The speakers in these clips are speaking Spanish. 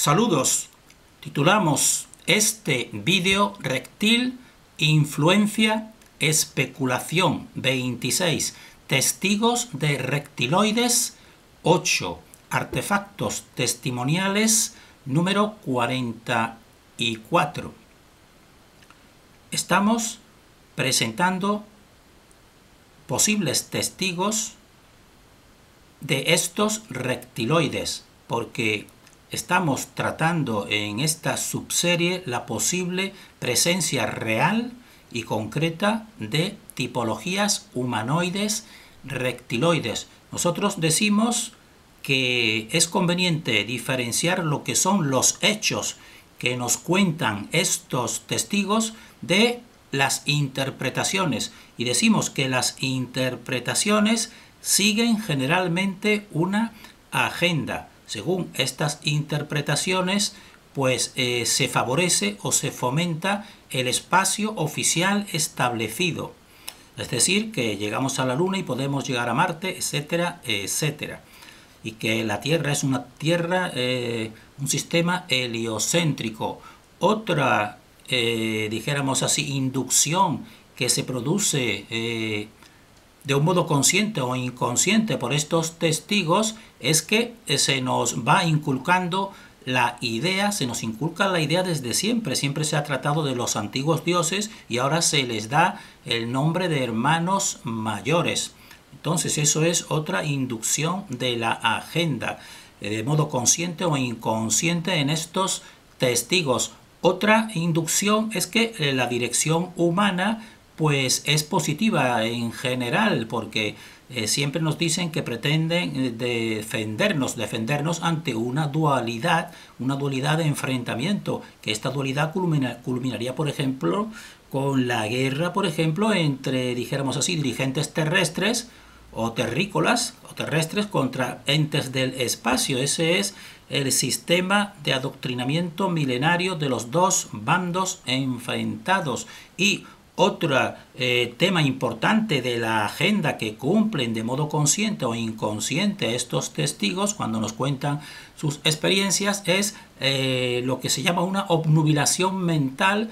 Saludos. Titulamos este vídeo Reptil, influencia, especulación. 26 testigos de reptiloides. 8 artefactos testimoniales. Número 44. Estamos presentando posibles testigos de estos reptiloides, porque estamos tratando en esta subserie la posible presencia real y concreta de tipologías humanoides reptiloides. Nosotros decimos que es conveniente diferenciar lo que son los hechos que nos cuentan estos testigos de las interpretaciones, y decimos que las interpretaciones siguen generalmente una agenda. Según estas interpretaciones, pues se favorece o se fomenta el espacio oficial establecido. Es decir, que llegamos a la Luna y podemos llegar a Marte, etcétera, etcétera. Y que la Tierra es una Tierra, un sistema heliocéntrico. Otra, dijéramos así, inducción que se produce de un modo consciente o inconsciente por estos testigos es que se nos va inculcando la idea, se nos inculca la idea desde siempre. Siempre se ha tratado de los antiguos dioses y ahora se les da el nombre de hermanos mayores. Entonces eso es otra inducción de la agenda, de modo consciente o inconsciente en estos testigos. Otra inducción es que la dirección humana pues es positiva en general, porque siempre nos dicen que pretenden defendernos ante una dualidad de enfrentamiento, que esta dualidad culminaría, por ejemplo, con la guerra, por ejemplo, entre, dijéramos así, dirigentes terrestres o terrícolas o terrestres contra entes del espacio. Ese es el sistema de adoctrinamiento milenario de los dos bandos enfrentados. Y otro tema importante de la agenda que cumplen de modo consciente o inconsciente estos testigos cuando nos cuentan sus experiencias es lo que se llama una obnubilación mental,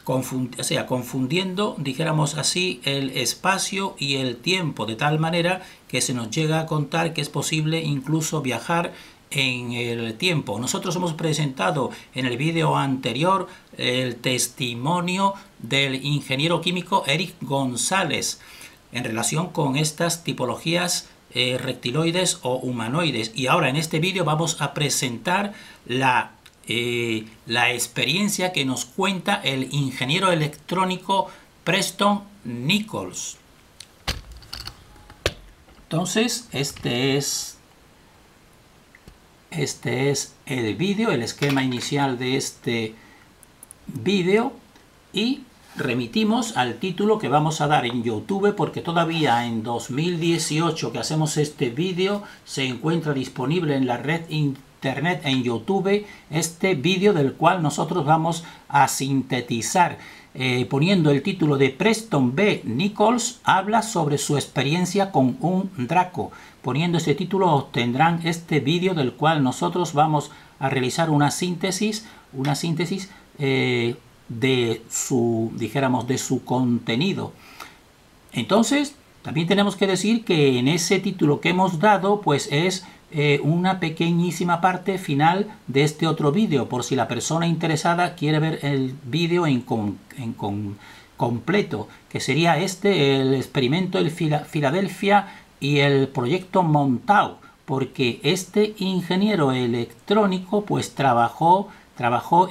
confundiendo, dijéramos así, el espacio y el tiempo, de tal manera que se nos llega a contar que es posible incluso viajar en el tiempo. Nosotros hemos presentado en el vídeo anterior el testimonio del ingeniero químico Eric González en relación con estas tipologías reptiloides o humanoides, y ahora en este vídeo vamos a presentar la experiencia que nos cuenta el ingeniero electrónico Preston Nichols. Entonces este es el vídeo, el esquema inicial de este vídeo, y remitimos al título que vamos a dar en YouTube, porque todavía en 2018 que hacemos este vídeo se encuentra disponible en la red internet en YouTube este vídeo, del cual nosotros vamos a sintetizar poniendo el título de Preston B. Nichols habla sobre su experiencia con un Draco. Poniendo este título obtendrán este vídeo, del cual nosotros vamos a realizar una síntesis de su, dijéramos, de su contenido. Entonces, también tenemos que decir que en ese título que hemos dado, pues es una pequeñísima parte final de este otro vídeo, por si la persona interesada quiere ver el vídeo en completo, que sería el experimento del Filadelfia y el proyecto Montauk, porque este ingeniero electrónico pues trabajó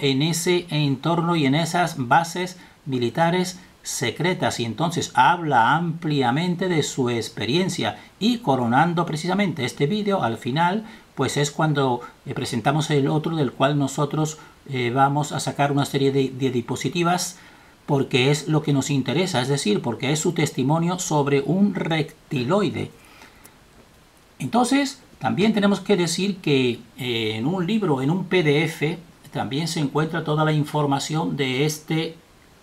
en ese entorno y en esas bases militares secretas, y entonces habla ampliamente de su experiencia. Y coronando precisamente este vídeo, al final pues es cuando presentamos el otro, del cual nosotros vamos a sacar una serie de diapositivas, porque es lo que nos interesa, es decir, porque es su testimonio sobre un reptiloide. Entonces también tenemos que decir que en un libro, en un PDF, también se encuentra toda la información de este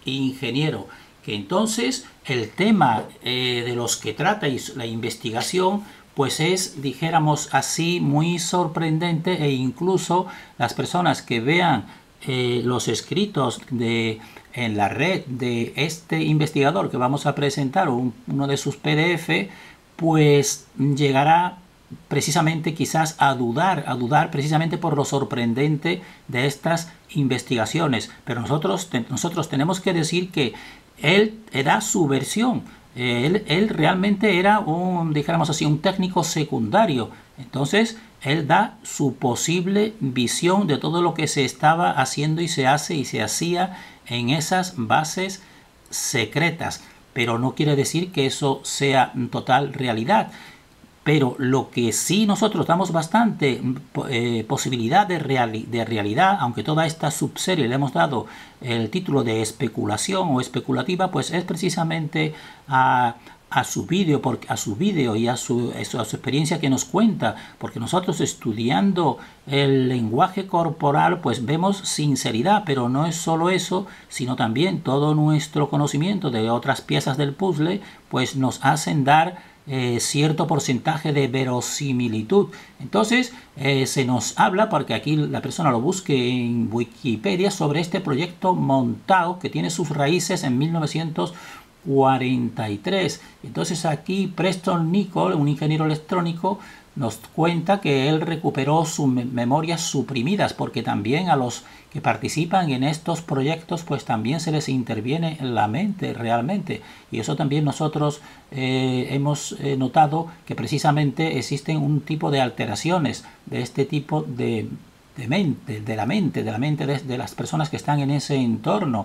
ingeniero, que entonces el tema de los que trata y la investigación pues es, dijéramos así, muy sorprendente, e incluso las personas que vean los escritos en la red de este investigador que vamos a presentar, uno de sus PDF, pues llegará precisamente quizás a dudar precisamente por lo sorprendente de estas investigaciones. Pero nosotros tenemos que decir que él da su versión. Él realmente era dijéramos así, un técnico secundario. Entonces, él da su posible visión de todo lo que se estaba haciendo y se hace y se hacía en esas bases secretas. Pero no quiere decir que eso sea total realidad. Pero lo que sí nosotros damos bastante posibilidad de realidad, aunque toda esta subserie le hemos dado el título de especulación o especulativa, pues es precisamente a su vídeo y a su experiencia que nos cuenta, porque nosotros estudiando el lenguaje corporal pues vemos sinceridad, pero no es solo eso, sino también todo nuestro conocimiento de otras piezas del puzzle pues nos hacen dar cierto porcentaje de verosimilitud. Entonces se nos habla, porque aquí la persona lo busque en Wikipedia, sobre este proyecto Montauk que tiene sus raíces en 1943. Entonces aquí Preston Nichol, un ingeniero electrónico, nos cuenta que él recuperó sus memorias suprimidas, porque también a los que participan en estos proyectos pues también se les interviene en la mente realmente, y eso también nosotros hemos notado que precisamente existen un tipo de alteraciones de este tipo de la mente de las personas que están en ese entorno,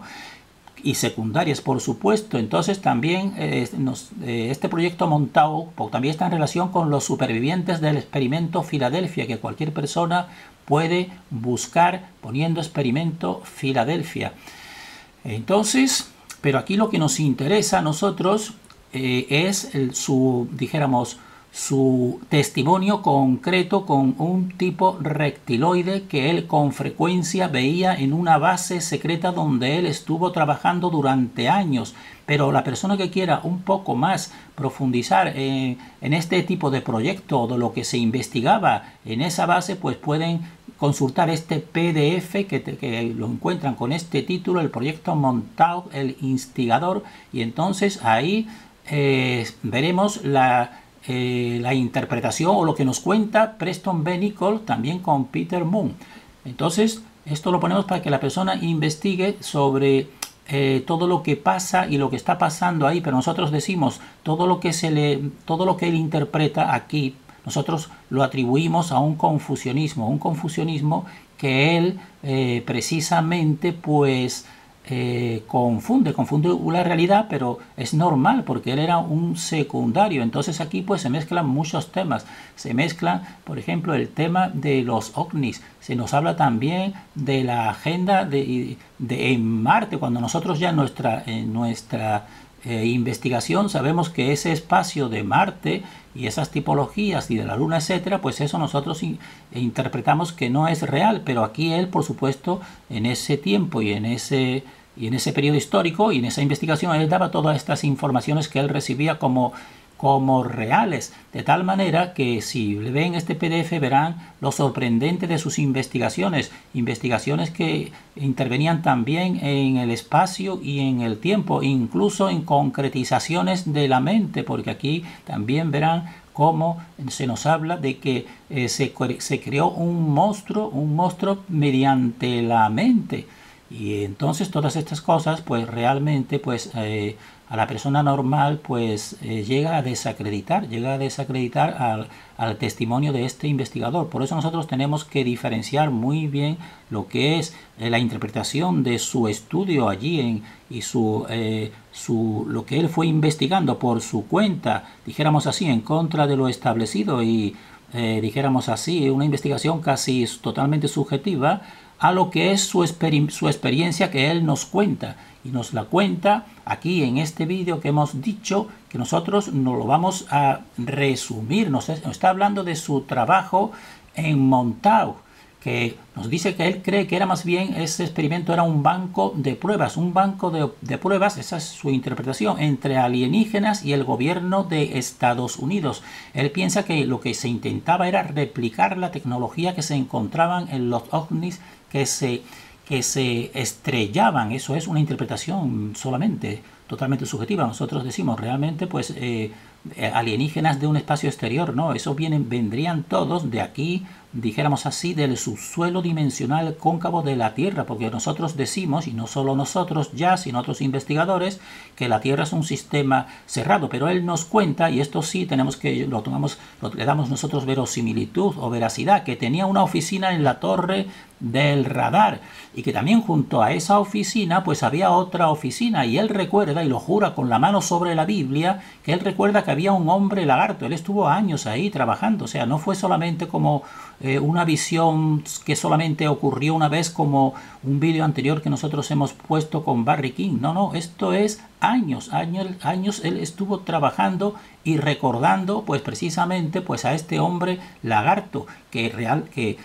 y secundarias, por supuesto. Entonces también este proyecto Montauk también está en relación con los supervivientes del experimento Filadelfia, que cualquier persona puede buscar poniendo experimento Filadelfia. Entonces, pero aquí lo que nos interesa a nosotros es su testimonio concreto con un tipo reptiloide que él con frecuencia veía en una base secreta donde él estuvo trabajando durante años. Pero la persona que quiera un poco más profundizar en este tipo de proyecto o de lo que se investigaba en esa base, pues pueden consultar este PDF que lo encuentran con este título, el proyecto Montauk, el instigador, y entonces ahí veremos la interpretación o lo que nos cuenta Preston B. Nichol también con Peter Moon. Entonces esto lo ponemos para que la persona investigue sobre todo lo que pasa y lo que está pasando ahí, pero nosotros decimos todo lo que él interpreta aquí, nosotros lo atribuimos a un confusionismo que él precisamente pues confunde la realidad, pero es normal porque él era un secundario. Entonces aquí pues se mezclan muchos temas, se mezcla por ejemplo el tema de los ovnis, se nos habla también de la agenda en Marte, cuando nosotros ya en nuestra investigación sabemos que ese espacio de Marte y esas tipologías y de la Luna, etcétera, pues eso nosotros interpretamos que no es real, pero aquí él, por supuesto, en ese tiempo y en ese periodo histórico y en esa investigación, él daba todas estas informaciones que él recibía como reales, de tal manera que si le ven este PDF verán lo sorprendente de sus investigaciones que intervenían también en el espacio y en el tiempo, incluso en concretizaciones de la mente, porque aquí también verán cómo se nos habla de que se creó un monstruo mediante la mente. Y entonces todas estas cosas pues realmente pues a la persona normal pues llega a desacreditar al testimonio de este investigador. Por eso nosotros tenemos que diferenciar muy bien lo que es la interpretación de su estudio allí y lo que él fue investigando por su cuenta, dijéramos así, en contra de lo establecido y dijéramos así, una investigación casi totalmente subjetiva, a lo que es su experiencia que él nos cuenta. Y nos la cuenta aquí en este vídeo que hemos dicho, que nosotros nos lo vamos a resumir. Nos está hablando de su trabajo en Montauk. que nos dice que él cree que era más bien, ese experimento era un banco de pruebas, esa es su interpretación, entre alienígenas y el gobierno de Estados Unidos. Él piensa que lo que se intentaba era replicar la tecnología que se encontraban en los ovnis que se estrellaban. Eso es una interpretación solamente, totalmente subjetiva. Nosotros decimos realmente pues alienígenas de un espacio exterior, no, eso vendrían todos de aquí, dijéramos así, del subsuelo dimensional cóncavo de la Tierra, porque nosotros decimos, y no solo nosotros ya, sino otros investigadores, que la Tierra es un sistema cerrado, pero él nos cuenta, y esto sí tenemos que, le damos nosotros verosimilitud o veracidad, que tenía una oficina en la torre del radar, y que también junto a esa oficina pues había otra oficina, y él recuerda, y lo jura con la mano sobre la Biblia, que él recuerda que había un hombre lagarto. Él estuvo años ahí trabajando, o sea, no fue solamente como una visión que solamente ocurrió una vez, como un vídeo anterior que nosotros hemos puesto con Barry King. No, esto es años él estuvo trabajando y recordando pues precisamente pues a este hombre lagarto que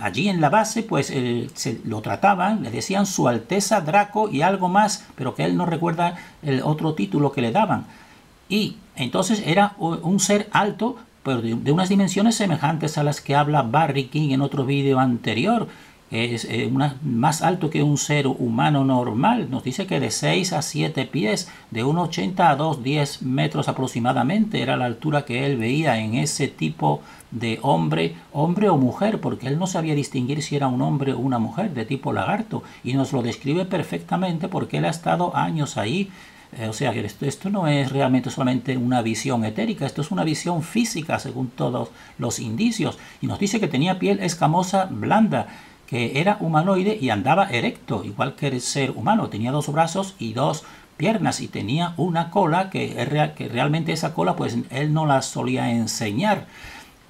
allí en la base pues se lo trataban, le decían Su Alteza Draco y algo más, pero que él no recuerda el otro título que le daban. Y entonces era un ser alto, pero de unas dimensiones semejantes a las que habla Barry King en otro vídeo anterior. Es más alto que un ser humano normal. Nos dice que de 6 a 7 pies, de 1,80 a 2,10 metros aproximadamente, era la altura que él veía en ese tipo de hombre o mujer, porque él no sabía distinguir si era un hombre o una mujer de tipo lagarto, y nos lo describe perfectamente porque él ha estado años ahí. O sea que esto no es realmente solamente una visión etérica, esto es una visión física según todos los indicios. Y nos dice que tenía piel escamosa blanda, que era humanoide y andaba erecto, igual que el ser humano. Tenía 2 brazos y 2 piernas y tenía una cola que realmente esa cola pues él no la solía enseñar.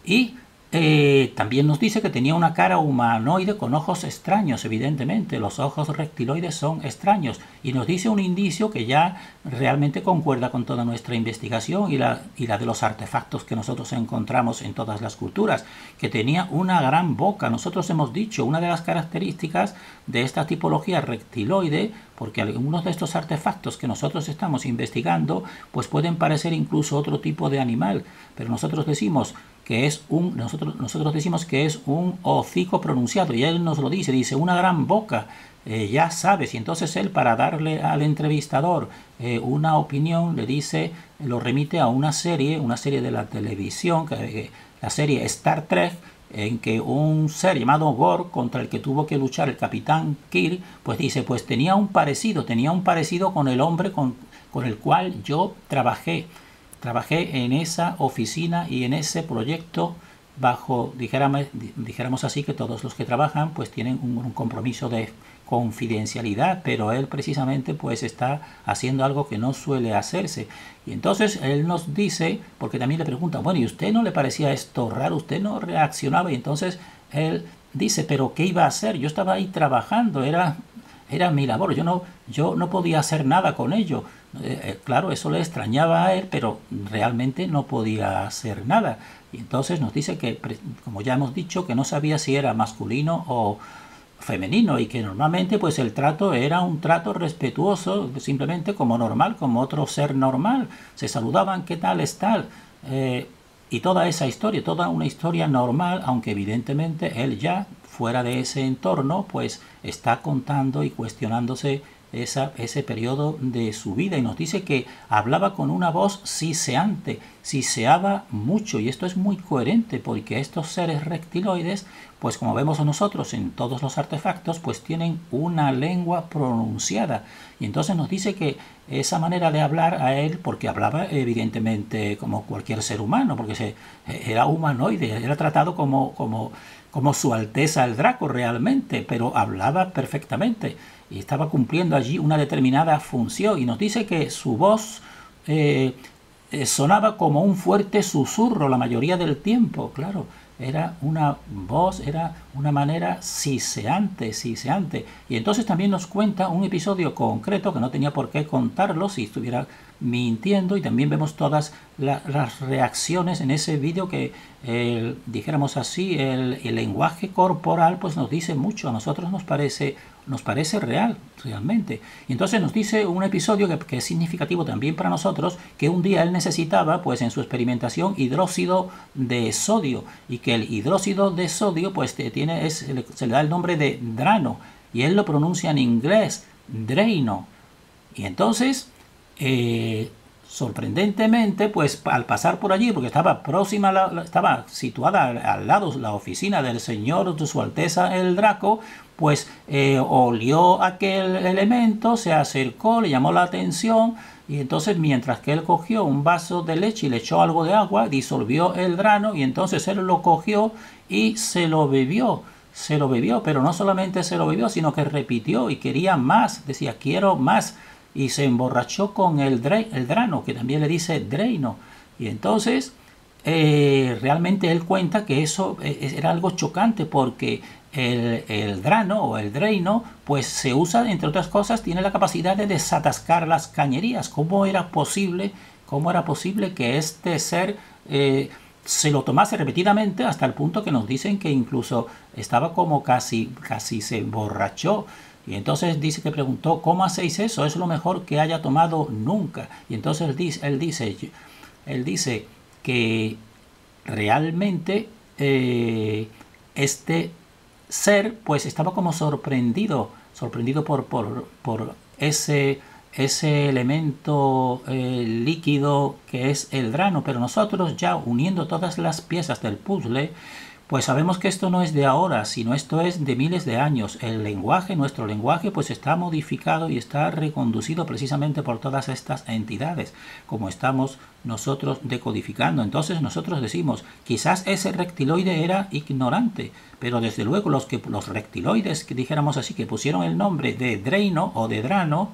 Y también nos dice que tenía una cara humanoide con ojos extraños. Evidentemente los ojos reptiloides son extraños, y nos dice un indicio que ya realmente concuerda con toda nuestra investigación y la de los artefactos que nosotros encontramos en todas las culturas, que tenía una gran boca. Nosotros hemos dicho una de las características de esta tipología reptiloide, porque algunos de estos artefactos que nosotros estamos investigando pues pueden parecer incluso otro tipo de animal, pero nosotros decimos que es nosotros decimos que es un hocico pronunciado, y él nos lo dice una gran boca, ya sabes. Y entonces él, para darle al entrevistador una opinión, le dice, lo remite a una serie de la televisión, la serie Star Trek, en que un ser llamado Gorr, contra el que tuvo que luchar el capitán Kirk, pues dice, pues tenía un parecido con el hombre con el cual yo trabajé en esa oficina y en ese proyecto, bajo, dijéramos así, que todos los que trabajan pues tienen un compromiso de confidencialidad, pero él precisamente pues está haciendo algo que no suele hacerse. Y entonces él nos dice, porque también le pregunta, bueno, ¿y usted no le parecía esto raro? ¿Usted no reaccionaba? Y entonces él dice, ¿pero qué iba a hacer? Yo estaba ahí trabajando, era mi labor, yo no podía hacer nada con ello. Claro, eso le extrañaba a él, pero realmente no podía hacer nada. Y entonces nos dice que, como ya hemos dicho, que no sabía si era masculino o femenino, y que normalmente pues el trato era un trato respetuoso, simplemente como normal, como otro ser normal. Se saludaban, ¿qué tal es tal? Y toda esa historia, toda una historia normal, aunque evidentemente él ya fuera de ese entorno pues está contando y cuestionándose ese periodo de su vida, y nos dice que hablaba con una voz siseante, siseaba mucho, y esto es muy coherente porque estos seres reptiloides, pues como vemos nosotros en todos los artefactos, pues tienen una lengua pronunciada. Y entonces nos dice que esa manera de hablar a él, porque hablaba evidentemente como cualquier ser humano, porque era humanoide, era tratado como Su Alteza el Draco realmente, pero hablaba perfectamente y estaba cumpliendo allí una determinada función. Y nos dice que su voz sonaba como un fuerte susurro la mayoría del tiempo. Claro, era una voz, era una manera siseante. Y entonces también nos cuenta un episodio concreto que no tenía por qué contarlo si estuviera mintiendo, y también vemos todas las reacciones en ese vídeo que, dijéramos así, el lenguaje corporal pues nos dice mucho, a nosotros nos parece real, realmente. Y entonces nos dice un episodio que es significativo también para nosotros, que un día él necesitaba, pues en su experimentación, hidróxido de sodio, y que el hidróxido de sodio pues se le da el nombre de drano, y él lo pronuncia en inglés, Drano. Y entonces, sorprendentemente, pues al pasar por allí, porque estaba próxima, estaba situada al lado la oficina del señor de su Alteza el Draco, pues olió aquel elemento, se acercó, le llamó la atención, y entonces mientras que él cogió un vaso de leche y le echó algo de agua, disolvió el grano, y entonces él lo cogió y se lo bebió, pero no solamente se lo bebió, sino que repitió y quería más, decía quiero más, y se emborrachó con el drano, que también le dice Drano. Y entonces realmente él cuenta que eso era algo chocante, porque el drano o el Drano pues se usa, entre otras cosas, tiene la capacidad de desatascar las cañerías. ¿Cómo era posible que este ser se lo tomase repetidamente, hasta el punto que nos dicen que incluso estaba como casi se emborrachó? Y entonces dice que preguntó, ¿cómo hacéis eso? Es lo mejor que haya tomado nunca. Y entonces él dice que realmente este ser pues estaba como sorprendido por ese elemento líquido que es el grano. Pero nosotros, ya uniendo todas las piezas del puzzle, pues sabemos que esto no es de ahora, sino esto es de miles de años. Nuestro lenguaje, pues está modificado y está reconducido precisamente por todas estas entidades, como estamos nosotros decodificando. Entonces nosotros decimos, quizás ese reptiloide era ignorante, pero desde luego los reptiloides, que dijéramos así, que pusieron el nombre de Drano o de Drano,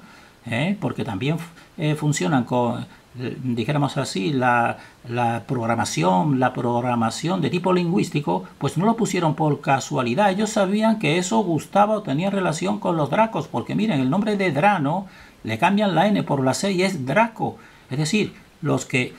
porque también funcionan con, dijéramos así, la programación de tipo lingüístico, pues no lo pusieron por casualidad. Ellos sabían que eso gustaba o tenía relación con los dracos, porque miren, el nombre de Drano le cambian la N por la C y es Draco. Es decir, los que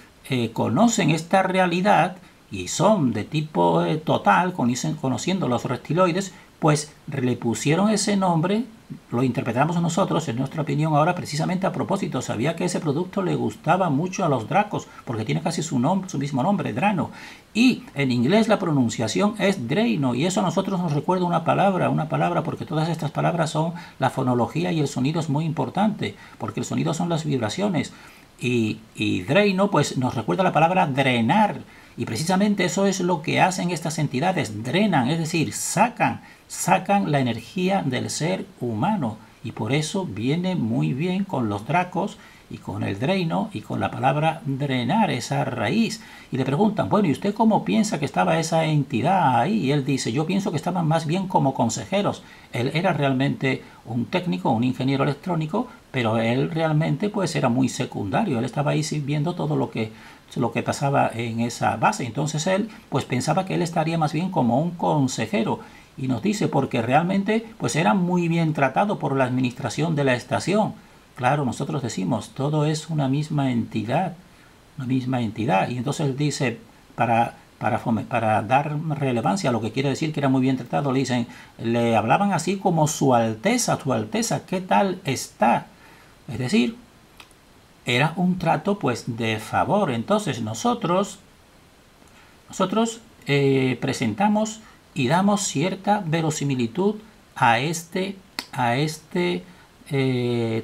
conocen esta realidad y son de tipo total, conociendo los reptiloides, pues le pusieron ese nombre, lo interpretamos nosotros, en nuestra opinión ahora, precisamente a propósito. Sabía que ese producto le gustaba mucho a los dracos, porque tiene casi su mismo nombre, Drano. Y en inglés la pronunciación es Drano, y eso a nosotros nos recuerda una palabra, porque todas estas palabras son la fonología, y el sonido es muy importante, porque el sonido son las vibraciones. Y Drano pues nos recuerda la palabra drenar, y precisamente eso es lo que hacen estas entidades, drenan, es decir, sacan la energía del ser humano, y por eso viene muy bien con los dracos y con el Drano y con la palabra drenar, esa raíz. Y le preguntan, bueno, ¿y usted cómo piensa que estaba esa entidad ahí? Y él dice, yo pienso que estaban más bien como consejeros. Él era realmente un técnico, un ingeniero electrónico, pero él realmente pues era muy secundario. Él estaba ahí viendo todo lo que pasaba en esa base. Entonces él pues pensaba que él estaría más bien como un consejero. Y nos dice, porque realmente pues era muy bien tratado por la administración de la estación. Claro, nosotros decimos, todo es una misma entidad. Y entonces él dice, para dar relevancia a lo que quiere decir que era muy bien tratado, le hablaban así como su Alteza, ¿qué tal está? Es decir, era un trato pues de favor. Entonces nosotros presentamos y damos cierta verosimilitud a este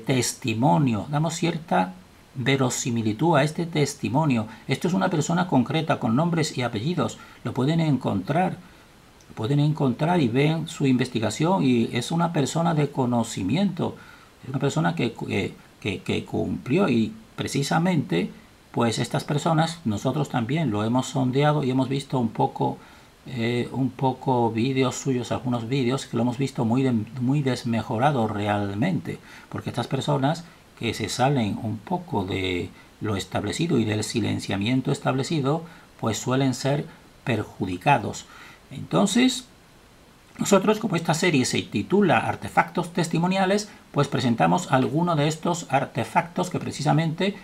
testimonio, damos cierta verosimilitud a este testimonio. Esto es una persona concreta con nombres y apellidos, lo pueden encontrar y ven su investigación, y es una persona de conocimiento, es una persona que cumplió. Y precisamente pues estas personas nosotros también lo hemos sondeado y hemos visto un poco vídeos suyos, algunos vídeos que lo hemos visto muy desmejorado realmente, porque estas personas que se salen un poco de lo establecido y del silenciamiento establecido, pues suelen ser perjudicados. Entonces, nosotros, como esta serie se titula Artefactos Testimoniales, pues presentamos algunos de estos artefactos que precisamente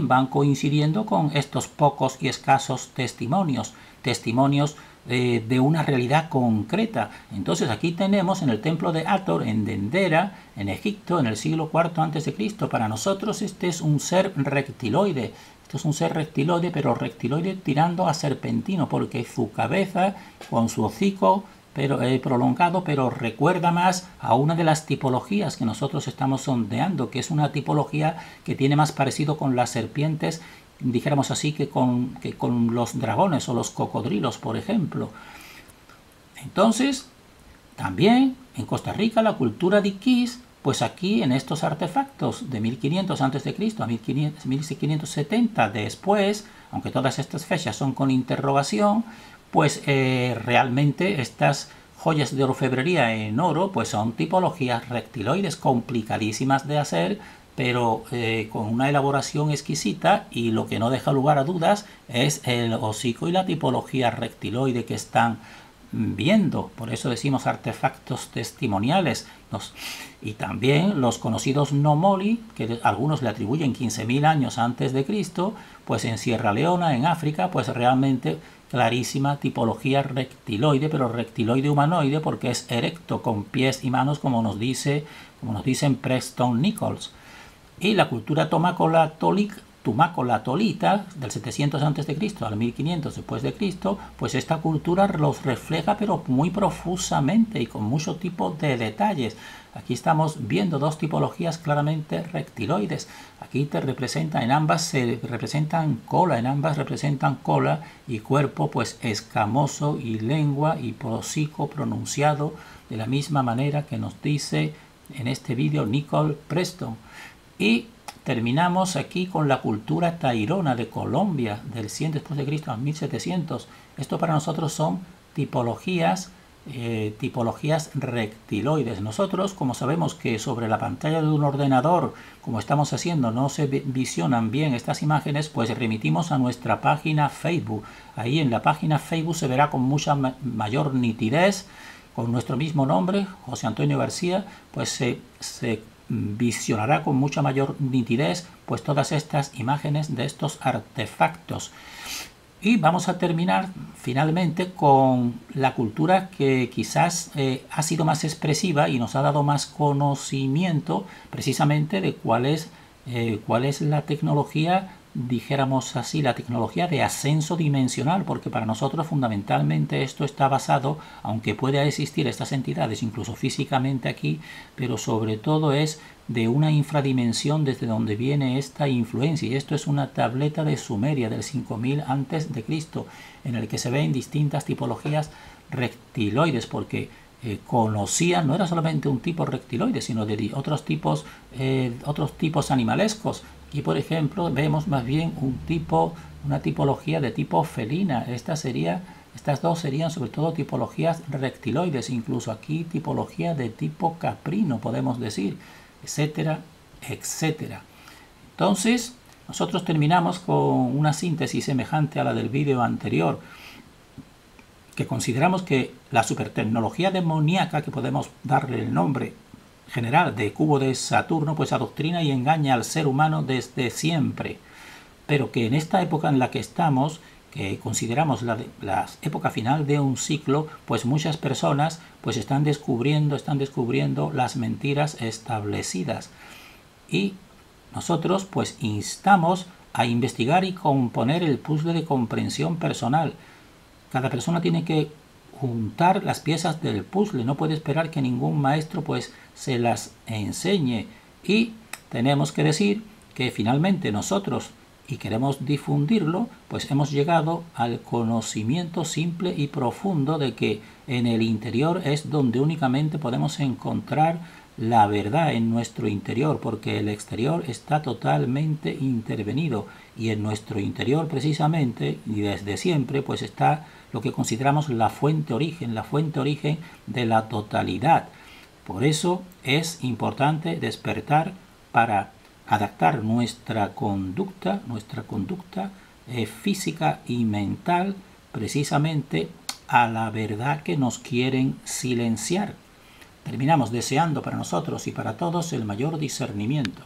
van coincidiendo con estos pocos y escasos testimonios de una realidad concreta. Entonces aquí tenemos en el templo de Hathor, en Dendera, en Egipto, en el siglo IV a.C. Para nosotros este es un ser rectiloide. Esto es un ser rectiloide, pero rectiloide tirando a serpentino, porque su cabeza con su hocico prolongado, pero recuerda más a una de las tipologías que nosotros estamos sondeando, que es una tipología que tiene más parecido con las serpientes, dijéramos así, que con los dragones o los cocodrilos, por ejemplo. Entonces, también en Costa Rica la cultura de Iquiz, pues aquí en estos artefactos de 1500 a.C. a 1570 después, aunque todas estas fechas son con interrogación, pues realmente estas joyas de orfebrería en oro pues son tipologías rectiloides complicadísimas de hacer, pero con una elaboración exquisita, y lo que no deja lugar a dudas es el hocico y la tipología rectiloide que están viendo. Por eso decimos artefactos testimoniales. Y también los conocidos nomoli, que algunos le atribuyen 15.000 años antes de Cristo, pues en Sierra Leona, en África, pues realmente clarísima tipología rectiloide, pero rectiloide humanoide porque es erecto, con pies y manos, como nos dicen Preston Nichols. Y la cultura tumácola-tolita del 700 a.C. al 1500 después de Cristo, pues esta cultura los refleja pero muy profusamente y con mucho tipo de detalles. Aquí estamos viendo dos tipologías claramente rectiloides. Aquí en ambas se representan cola y cuerpo pues escamoso y lengua y hocico pronunciado de la misma manera que nos dice en este vídeo Nicole Preston. Y terminamos aquí con la cultura tairona de Colombia del 100 después de Cristo a 1700. Esto para nosotros son tipologías rectiloides. Nosotros, como sabemos que sobre la pantalla de un ordenador, como estamos haciendo, no se visionan bien estas imágenes, pues remitimos a nuestra página Facebook. Ahí en la página Facebook se verá con mucha mayor nitidez, con nuestro mismo nombre, José Antonio García, pues se visionará con mucha mayor nitidez pues todas estas imágenes de estos artefactos. Y vamos a terminar finalmente con la cultura que quizás ha sido más expresiva y nos ha dado más conocimiento precisamente de cuál es la tecnología, dijéramos así, la tecnología de ascenso dimensional, porque para nosotros fundamentalmente esto está basado, aunque pueda existir estas entidades incluso físicamente aquí, pero sobre todo es de una infradimensión desde donde viene esta influencia, y esto es una tableta de Sumeria del 5000 antes de Cristo, en el que se ven distintas tipologías rectiloides, porque conocían, no era solamente un tipo rectiloide, sino de otros tipos animalescos. Aquí, por ejemplo, vemos más bien una tipología de tipo felina. Estas dos serían sobre todo tipologías rectiloides, incluso aquí tipología de tipo caprino, podemos decir, etcétera, etcétera. Entonces, nosotros terminamos con una síntesis semejante a la del vídeo anterior, que consideramos que la supertecnología demoníaca, que podemos darle el nombre general de cubo de Saturno, pues adoctrina y engaña al ser humano desde siempre, pero que en esta época en la que estamos, que consideramos la época final de un ciclo, pues muchas personas pues están descubriendo las mentiras establecidas, y nosotros pues instamos a investigar y componer el puzzle de comprensión personal. Cada persona tiene que juntar las piezas del puzzle, no puede esperar que ningún maestro pues se las enseñe, y tenemos que decir que finalmente nosotros, y queremos difundirlo, pues hemos llegado al conocimiento simple y profundo de que en el interior es donde únicamente podemos encontrar la verdad, en nuestro interior, porque el exterior está totalmente intervenido, y en nuestro interior precisamente y desde siempre pues está lo que consideramos la fuente origen de la totalidad. Por eso es importante despertar para adaptar nuestra conducta física y mental precisamente a la verdad que nos quieren silenciar. Terminamos deseando para nosotros y para todos el mayor discernimiento.